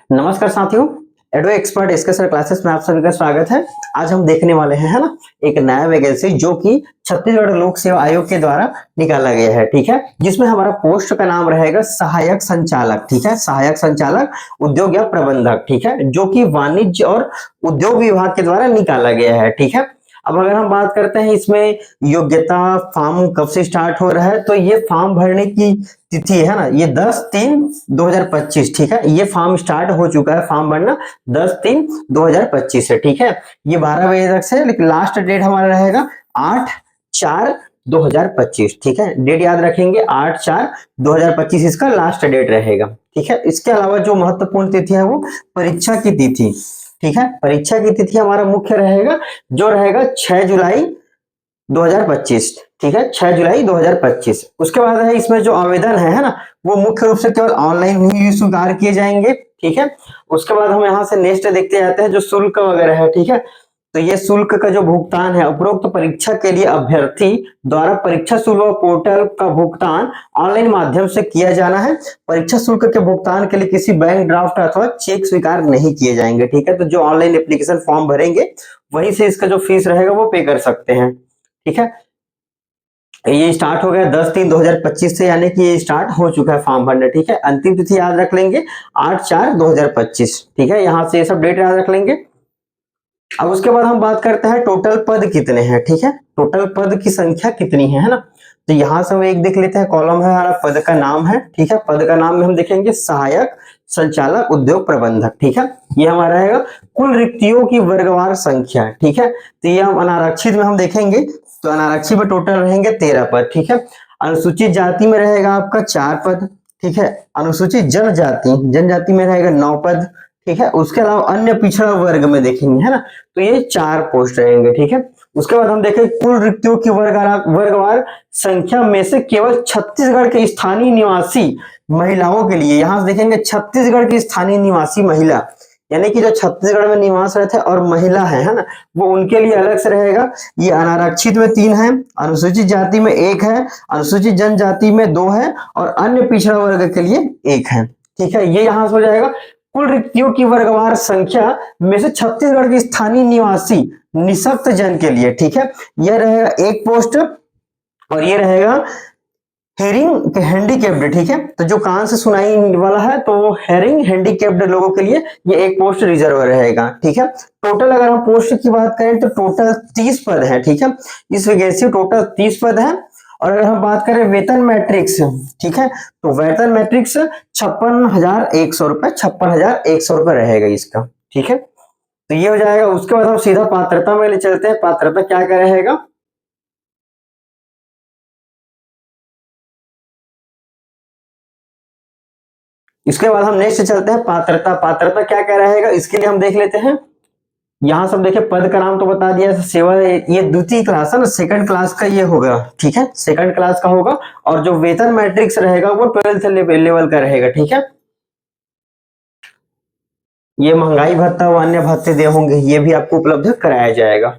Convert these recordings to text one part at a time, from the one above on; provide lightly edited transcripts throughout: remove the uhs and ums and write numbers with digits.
नमस्कार साथियों, एडो एक्सपर्ट इसके सर क्लासेस में आप सभी का स्वागत है। आज हम देखने वाले हैं, है ना, एक नया वैकेंसी जो कि छत्तीसगढ़ लोक सेवा आयोग के द्वारा निकाला गया है। ठीक है, जिसमें हमारा पोस्ट का नाम रहेगा सहायक संचालक। ठीक है, सहायक संचालक उद्योग या प्रबंधक। ठीक है, जो कि वाणिज्य और उद्योग विभाग के द्वारा निकाला गया है। ठीक है, अब अगर हम बात करते हैं इसमें योग्यता फॉर्म कब से स्टार्ट हो रहा है, तो ये फॉर्म भरने की तिथि है ना, ये 10/3/2025। ठीक है, ये फॉर्म स्टार्ट हो चुका है, फॉर्म भरना 10/3/2025 है। ठीक है, ये 12 बजे तक से, लेकिन लास्ट डेट हमारा रहेगा 8/4/2025। ठीक है, डेट याद रखेंगे, 8/4/2025 इसका लास्ट डेट रहेगा। ठीक है, इसके अलावा जो महत्वपूर्ण तिथि है वो परीक्षा की तिथि। ठीक है, परीक्षा की तिथि हमारा मुख्य रहेगा, जो रहेगा 6 जुलाई 2025। ठीक है, 6 जुलाई 2025। उसके बाद है इसमें जो आवेदन है ना, वो मुख्य रूप से केवल ऑनलाइन ही स्वीकार किए जाएंगे। ठीक है, उसके बाद हम यहाँ से नेक्स्ट देखते जाते हैं जो शुल्क वगैरह है। ठीक है, तो ये शुल्क का जो भुगतान है, उपरोक्त परीक्षा के लिए अभ्यर्थी द्वारा परीक्षा शुल्क पोर्टल का भुगतान ऑनलाइन माध्यम से किया जाना है। परीक्षा शुल्क के भुगतान के लिए किसी बैंक ड्राफ्ट अथवा चेक स्वीकार नहीं किए जाएंगे। ठीक है, तो जो ऑनलाइन एप्लीकेशन फॉर्म भरेंगे वहीं से इसका जो फीस रहेगा वो पे कर सकते हैं। ठीक है, ये स्टार्ट हो गया 10/3/2025 से, यानी कि ये स्टार्ट हो चुका है फॉर्म भरना। ठीक है, अंतिम तिथि याद रख लेंगे 8/4/2025। ठीक है, यहाँ से ये सब डेट याद रख लेंगे। अब उसके बाद हम बात करते हैं टोटल पद कितने हैं। ठीक है, टोटल पद की संख्या कितनी है ना, तो यहां से हम एक देख लेते हैं, कॉलम है हमारा, पद का नाम है। ठीक है, पद का नाम में हम देखेंगे सहायक संचालक उद्योग प्रबंधक। ठीक है, ये हमारा रहेगा कुल रिक्तियों की वर्गवार संख्या। ठीक है, तो ये हम अनारक्षित में हम देखेंगे, तो अनारक्षित में टोटल रहेंगे 13 पद। ठीक है, अनुसूचित जाति में रहेगा आपका 4 पद। ठीक है, अनुसूचित जनजाति में रहेगा 9 पद। ठीक है, उसके अलावा अन्य पिछड़ा वर्ग में देखेंगे, है ना, तो ये 4 पोस्ट रहेंगे। ठीक है, उसके बाद हम देखें कुल रिक्तियों की वर्गवार संख्या में से केवल छत्तीसगढ़ के स्थानीय निवासी महिलाओं के लिए, यहां से देखेंगे छत्तीसगढ़ की स्थानीय निवासी महिला, यानी कि जो छत्तीसगढ़ में निवास रहते हैं और महिला है ना, वो उनके लिए अलग से रहेगा। ये अनारक्षित में 3 है, अनुसूचित जाति में 1 है, अनुसूचित जनजाति में 2 है और अन्य पिछड़ा वर्ग के लिए 1 है। ठीक है, ये यहां से हो जाएगा कुल रिक्तियों की वर्गवार संख्या में से छत्तीसगढ़ के स्थानीय निवासी निःशक्त जन के लिए। ठीक है, यह रहेगा 1 पोस्ट और ये रहेगा हेरिंग हैंडीकेप्ड। ठीक है, तो जो कान से सुनाई वाला है तो वो हेरिंग हैंडीकेप्ड लोगों के लिए ये 1 पोस्ट रिजर्व रहेगा। ठीक है, टोटल अगर हम पोस्ट की बात करें तो टोटल 30 पद है। ठीक है, इस वैकेंसी टोटल 30 पद है। और अगर हम बात करें वेतन मैट्रिक्स, ठीक है, तो वेतन मैट्रिक्स 56,100 रुपए, 56,100 रुपए रहेगा इसका। ठीक है, तो ये हो जाएगा। उसके बाद हम सीधा पात्रता में ले चलते हैं, पात्रता क्या क्या रहेगा। इसके बाद हम नेक्स्ट चलते हैं पात्रता, पात्रता क्या क्या रहेगा इसके लिए हम देख लेते हैं। यहाँ सब देखे, पद का नाम तो बता दिया, सेवा ये द्वितीय क्लास है ना, सेकंड क्लास का ये होगा। ठीक है, सेकंड क्लास का होगा। और जो वेतन मैट्रिक्स रहेगा वो 12th लेवल का रहेगा। ठीक है, ये महंगाई भत्ता व अन्य भत्ते दे होंगे, ये भी आपको उपलब्ध कराया जाएगा।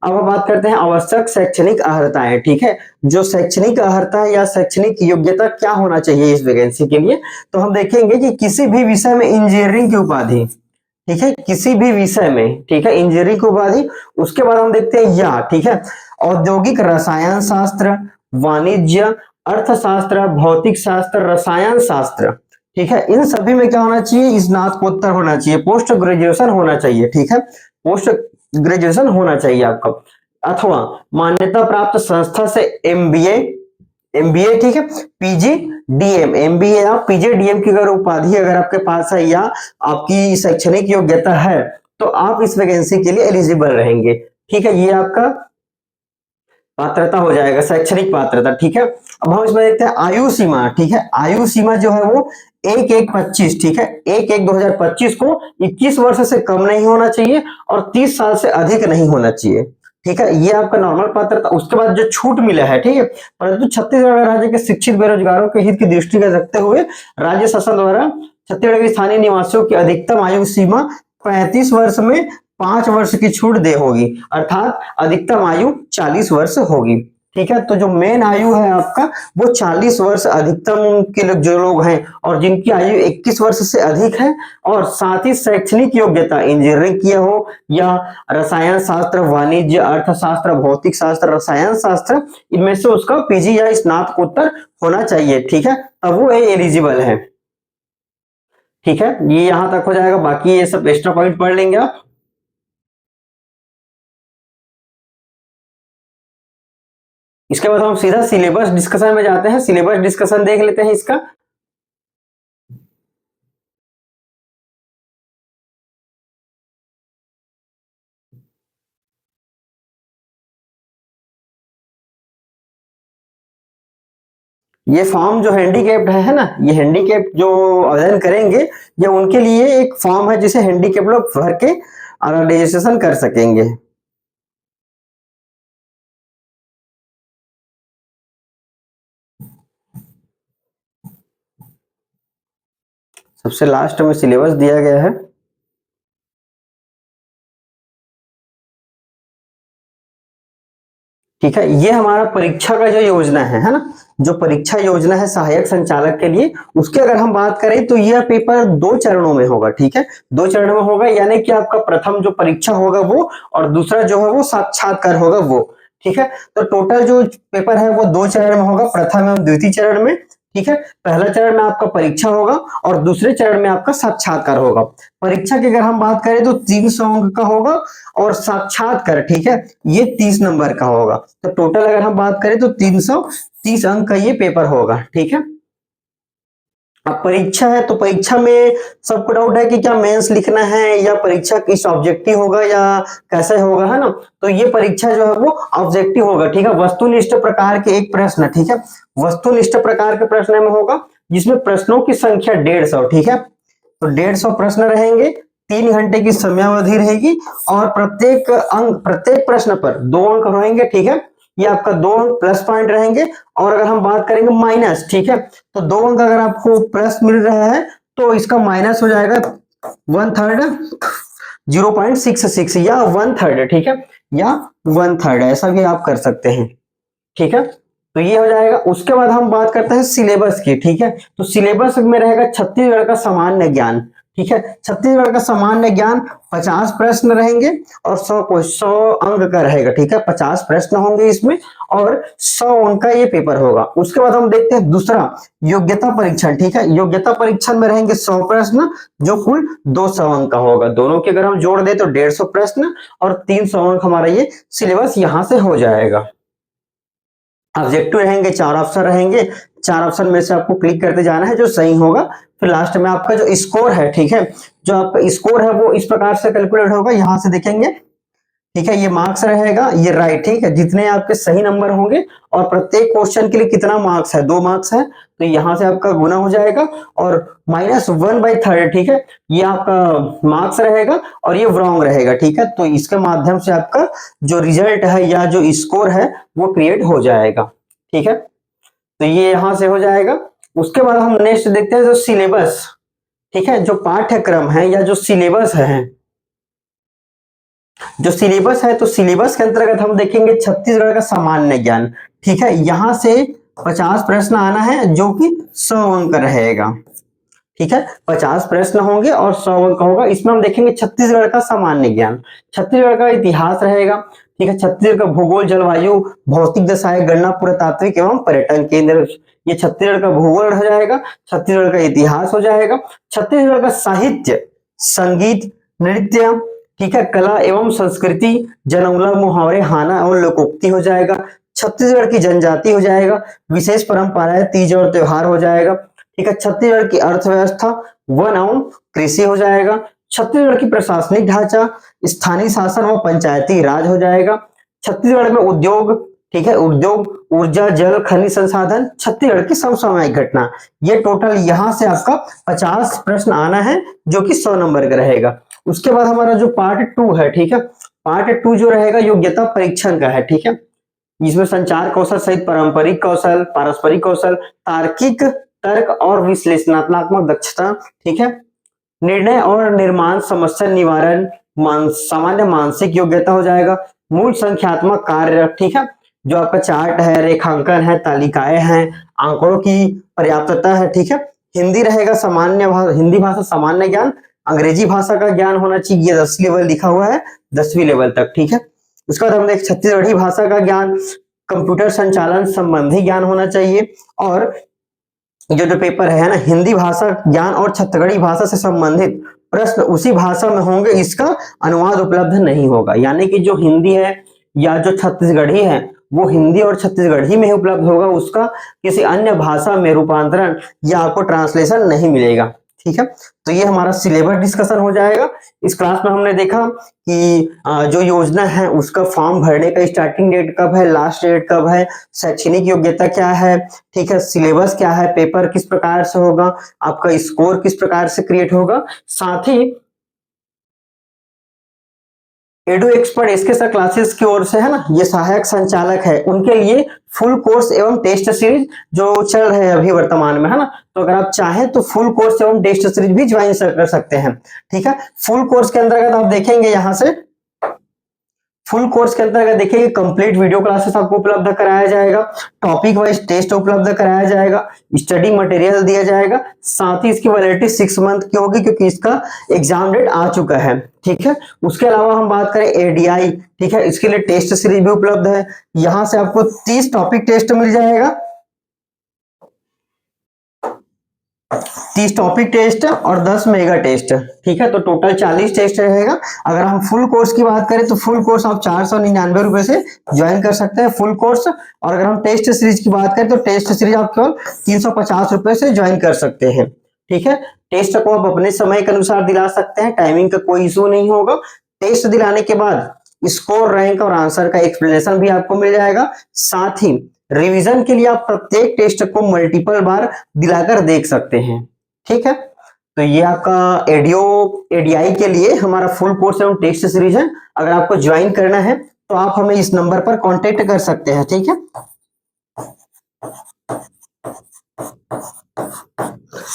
अब हम बात करते हैं आवश्यक शैक्षणिक अर्हताएं। ठीक है, जो शैक्षणिक अर्हता या शैक्षणिक योग्यता क्या होना चाहिए इस वैकेंसी के लिए, तो हम देखेंगे कि किसी भी विषय में इंजीनियरिंग की उपाधि। ठीक है, किसी भी विषय में, ठीक है, इंजीनियरिंग की उपाधि। उसके बाद हम देखते हैं या, ठीक है, औद्योगिक रसायन शास्त्र, वाणिज्य, अर्थशास्त्र, भौतिक शास्त्र, रसायन शास्त्र। ठीक है, इन सभी में क्या होना चाहिए, स्नातकोत्तर होना चाहिए, पोस्ट ग्रेजुएशन होना चाहिए। ठीक है, पोस्ट ग्रेजुएशन होना चाहिए आपका, अथवा मान्यता प्राप्त संस्था से एमबीए, ठीक है, पीजी डीएम, एमबीए या पीजी डीएम की अगर उपाधि अगर आपके पास है या आपकी शैक्षणिक योग्यता है तो आप इस वैकेंसी के लिए एलिजिबल रहेंगे। ठीक है, ये आपका पात्रता हो जाएगा, शैक्षणिक पात्रता। ठीक है, अब हम इसमें देखते हैं आयु सीमा। ठीक है, आयु सीमा जो है वो 1/1/25। ठीक है, 1/1/2025 को 21 वर्ष से कम नहीं होना चाहिए और 30 साल से अधिक नहीं होना चाहिए। ठीक है, ये आपका नॉर्मल पात्रता। उसके बाद जो छूट मिला है, ठीक है, परंतु छत्तीसगढ़ राज्य के शिक्षित बेरोजगारों के हित की दृष्टि का रखते हुए राज्य शासन द्वारा छत्तीसगढ़ के स्थानीय निवासियों की अधिकतम आयु सीमा 35 वर्ष में 5 वर्ष की छूट दे होगी, अर्थात अधिकतम आयु 40 वर्ष होगी। ठीक है। तो जो मेन आयु है आपका वो 40 वर्ष अधिकतम के जो लोग हैं और जिनकी आयु 21 वर्ष से अधिक है, और साथ ही शैक्षणिक योग्यता इंजीनियरिंग किया हो या रसायन शास्त्र, वाणिज्य, अर्थशास्त्र, भौतिक शास्त्र, रसायन शास्त्र, इनमें से उसका पीजी या स्नातकोत्तर होना चाहिए। ठीक है, तब वो एलिजिबल है। ठीक है, ये यहां तक हो जाएगा, बाकी ये सब एक्स्ट्रा पॉइंट पढ़ लेंगे आप। इसके बाद हम सीधा सिलेबस डिस्कशन में जाते हैं। सिलेबस डिस्कशन देख लेते हैं इसका। ये फॉर्म जो हैंडीकैप्ड है ना, ये हैंडीकैप जो आवेदन करेंगे, ये उनके लिए एक फॉर्म है जिसे हैंडीकैप लोग भर के रजिस्ट्रेशन कर सकेंगे। सबसे लास्ट में सिलेबस दिया गया है। ठीक है, ये हमारा परीक्षा का जो योजना है ना, जो परीक्षा योजना है सहायक संचालक के लिए, उसके अगर हम बात करें तो यह पेपर 2 चरणों में होगा। ठीक है, 2 चरणों में होगा, यानी कि आपका प्रथम जो परीक्षा होगा वो, और दूसरा जो है वो साक्षात्कार होगा वो। ठीक है, तो टोटल जो पेपर है वो 2 चरण में होगा, प्रथम एवं द्वितीय चरण में। ठीक है, पहला चरण में आपका परीक्षा होगा और दूसरे चरण में आपका साक्षात्कार होगा। परीक्षा की अगर हम बात करें तो 300 अंक का होगा, और साक्षात्कार, ठीक है, ये 30 नंबर का होगा। तो टोटल अगर हम बात करें तो 330 अंक का ये पेपर होगा। ठीक है, अब परीक्षा है तो परीक्षा में सबको डाउट है कि क्या मेंस लिखना है या परीक्षा किस ऑब्जेक्टिव होगा या कैसे होगा, है ना। तो ये परीक्षा जो है वो ऑब्जेक्टिव होगा। ठीक है, वस्तुनिष्ठ प्रकार के एक प्रश्न, ठीक है, वस्तुनिष्ठ प्रकार के प्रश्न में होगा, जिसमें प्रश्नों की संख्या 150। ठीक है, तो 150 प्रश्न रहेंगे, 3 घंटे की समयावधि रहेगी, और प्रत्येक प्रश्न पर 2 अंक रहेंगे। ठीक है, ये आपका 2 अंक प्लस पॉइंट रहेंगे। और अगर हम बात करेंगे माइनस, ठीक है, तो 2 अंक अगर आपको प्लस मिल रहा है तो इसका माइनस हो जाएगा 1/3, 0.66 या 1/3। ठीक है, या 1/3 ऐसा भी आप कर सकते हैं। ठीक है, तो ये हो जाएगा। उसके बाद हम बात करते हैं सिलेबस की। ठीक है, तो सिलेबस में रहेगा छत्तीसगढ़ का सामान्य ज्ञान। ठीक है, छत्तीसगढ़ का सामान्य ज्ञान 50 प्रश्न रहेंगे और 100 अंक का रहेगा। ठीक है, 50 प्रश्न होंगे इसमें और 100 अंक का ये पेपर होगा। उसके बाद हम देखते हैं दूसरा योग्यता परीक्षण। ठीक है, योग्यता परीक्षण में रहेंगे 100 प्रश्न, जो कुल 200 अंक का होगा। दोनों के अगर हम जोड़ दें तो 150 प्रश्न और 300 अंक हमारा ये सिलेबस यहां से हो जाएगा। ऑब्जेक्टिव रहेंगे, 4 ऑप्शन रहेंगे, 4 ऑप्शन में से आपको क्लिक करते जाना है जो सही होगा। फिर लास्ट में आपका जो स्कोर है, ठीक है, जो आपका स्कोर है वो इस प्रकार से कैलकुलेट होगा, यहां से देखेंगे। ठीक है, ये मार्क्स रहेगा, ये राइट। ठीक है, जितने आपके सही नंबर होंगे, और प्रत्येक क्वेश्चन के लिए कितना मार्क्स है, 2 मार्क्स है, तो यहां से आपका गुना हो जाएगा, और -1/3। ठीक है, ये आपका मार्क्स रहेगा और ये रॉन्ग रहेगा। ठीक है, तो इसके माध्यम से आपका जो रिजल्ट है या जो स्कोर है वो क्रिएट हो जाएगा। ठीक है, तो ये यहां से हो जाएगा। उसके बाद हम नेक्स्ट देखते हैं जो सिलेबस। ठीक है, जो पाठ्यक्रम है या जो सिलेबस है, जो सिलेबस है, तो सिलेबस के अंतर्गत हम देखेंगे छत्तीसगढ़ का सामान्य ज्ञान। ठीक है, यहां से 50 प्रश्न आना है जो कि 100 अंक रहेगा। ठीक है, 50 प्रश्न होंगे और 100 अंक होगा। इसमें हम देखेंगे छत्तीसगढ़ का सामान्य ज्ञान, छत्तीसगढ़ का इतिहास रहेगा। ठीक है, छत्तीसगढ़ का भूगोल, जलवायु, भौतिक दशाएं, गणना, पुरातात्विक एवं पर्यटन केंद्र, ये छत्तीसगढ़ का भूगोल हो जाएगा। छत्तीसगढ़ का इतिहास हो जाएगा। छत्तीसगढ़ का साहित्य, संगीत, नृत्य, ठीक है, कला एवं संस्कृति, जनउला, मुहावरे, हाना और लोकोक्ति हो जाएगा। छत्तीसगढ़ की जनजाति हो जाएगा। विशेष परंपराएं, तीज और त्योहार हो जाएगा। ठीक है, छत्तीसगढ़ की अर्थव्यवस्था, वन एवं कृषि हो जाएगा। छत्तीसगढ़ की प्रशासनिक ढांचा, स्थानीय शासन व पंचायती राज हो जाएगा। छत्तीसगढ़ में उद्योग, ठीक है, उद्योग, ऊर्जा, जल, खनिज संसाधन, छत्तीसगढ़ की समसामयिक घटना। ये टोटल यहां से आपका 50 प्रश्न आना है जो कि 100 नंबर का रहेगा। उसके बाद हमारा जो पार्ट 2 है, ठीक है, पार्ट 2 जो रहेगा योग्यता परीक्षण का है। ठीक है, इसमें संचार कौशल सहित पारंपरिक कौशल, पारस्परिक कौशल, तार्किक तर्क और विश्लेषणात्मक दक्षता, ठीक है, निर्णय और निर्माण, समस्या निवारण, सामान्य मानसिक योग्यता हो जाएगा, मूल संख्यात्मक कार्य, ठीक है, जो आपका चार्ट है, रेखांकन है, तालिकाएं हैं, आंकड़ों की पर्याप्तता है, ठीक है। हिंदी रहेगा सामान्य भाषा, हिंदी भाषा सामान्य ज्ञान, अंग्रेजी भाषा का ज्ञान होना चाहिए, 10 लेवल लिखा हुआ है, 10वीं लेवल तक, ठीक है। उसके बाद हम देख छत्तीसगढ़ी भाषा का ज्ञान, कंप्यूटर संचालन संबंधी ज्ञान होना चाहिए, और जो पेपर है ना, हिंदी भाषा ज्ञान और छत्तीसगढ़ी भाषा से संबंधित प्रश्न उसी भाषा में होंगे, इसका अनुवाद उपलब्ध नहीं होगा। यानी कि जो हिंदी है या जो छत्तीसगढ़ी है वो हिंदी और छत्तीसगढ़ी में ही उपलब्ध होगा, उसका किसी अन्य भाषा में रूपांतरण या आपको ट्रांसलेशन नहीं मिलेगा, ठीक है। तो ये हमारा सिलेबस डिस्कशन हो जाएगा। इस क्लास में हमने देखा कि जो योजना है उसका फॉर्म भरने का स्टार्टिंग डेट कब है, लास्ट डेट कब है, शैक्षणिक योग्यता क्या है, ठीक है, सिलेबस क्या है, पेपर किस प्रकार से होगा, आपका स्कोर किस प्रकार से क्रिएट होगा। साथ ही एडू एक्सपर्ट इसके सर क्लासेस की ओर से है ना, ये सहायक संचालक है, उनके लिए फुल कोर्स एवं टेस्ट सीरीज जो चल रहे हैं अभी वर्तमान में, है ना। तो अगर आप चाहें तो फुल कोर्स एवं टेस्ट सीरीज भी ज्वाइन कर सकते हैं, ठीक है। फुल कोर्स के अंतर्गत आप देखेंगे यहाँ से, फुल कोर्स के अंतर्गत देखिए कंप्लीट वीडियो क्लासेस आपको उपलब्ध कराया जाएगा, टॉपिक वाइज टेस्ट उपलब्ध कराया जाएगा, स्टडी मटेरियल दिया जाएगा, साथ ही इसकी वैलिडिटी 6 मंथ की होगी क्योंकि इसका एग्जाम डेट आ चुका है, ठीक है। उसके अलावा हम बात करें एडीआई, ठीक है, इसके लिए टेस्ट सीरीज भी उपलब्ध है। यहां से आपको 30 टॉपिक टेस्ट मिल जाएगा, 30 टॉपिक टेस्ट और 10 मेगा टेस्ट, ठीक है। तो टोटल 40 टेस्ट रहेगा। अगर हम फुल कोर्स की बात करें तो फुल कोर्स आप 499 रुपए से ज्वाइन कर सकते हैं फुल कोर्स, और अगर हम टेस्ट सीरीज की बात करें तो टेस्ट सीरीज आप केवल 350 रुपए से ज्वाइन कर सकते हैं, ठीक है। टेस्ट को आप अपने समय के अनुसार दिला सकते हैं, टाइमिंग का कोई इशू नहीं होगा। टेस्ट दिलाने के बाद स्कोर, रैंक और आंसर का एक्सप्लेनेशन भी आपको मिल जाएगा। साथ ही रिवीजन के लिए आप प्रत्येक टेस्ट को मल्टीपल बार दिलाकर देख सकते हैं, ठीक है। तो ये आपका एडीआई के लिए हमारा फुल कोर्स एवं टेस्ट सीरीज है। अगर आपको ज्वाइन करना है तो आप हमें इस नंबर पर कांटेक्ट कर सकते हैं, ठीक है।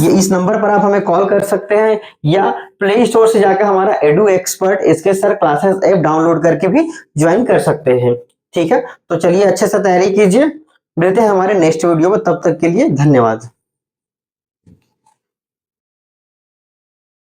ये इस नंबर पर आप हमें कॉल कर सकते हैं या प्ले स्टोर से जाकर हमारा एडू एक्सपर्ट इसके सर क्लासेस ऐप डाउनलोड करके भी ज्वाइन कर सकते हैं, ठीक है। तो चलिए अच्छे से तैयारी कीजिए, मिलते हैं हमारे नेक्स्ट वीडियो में, तब तक के लिए धन्यवाद।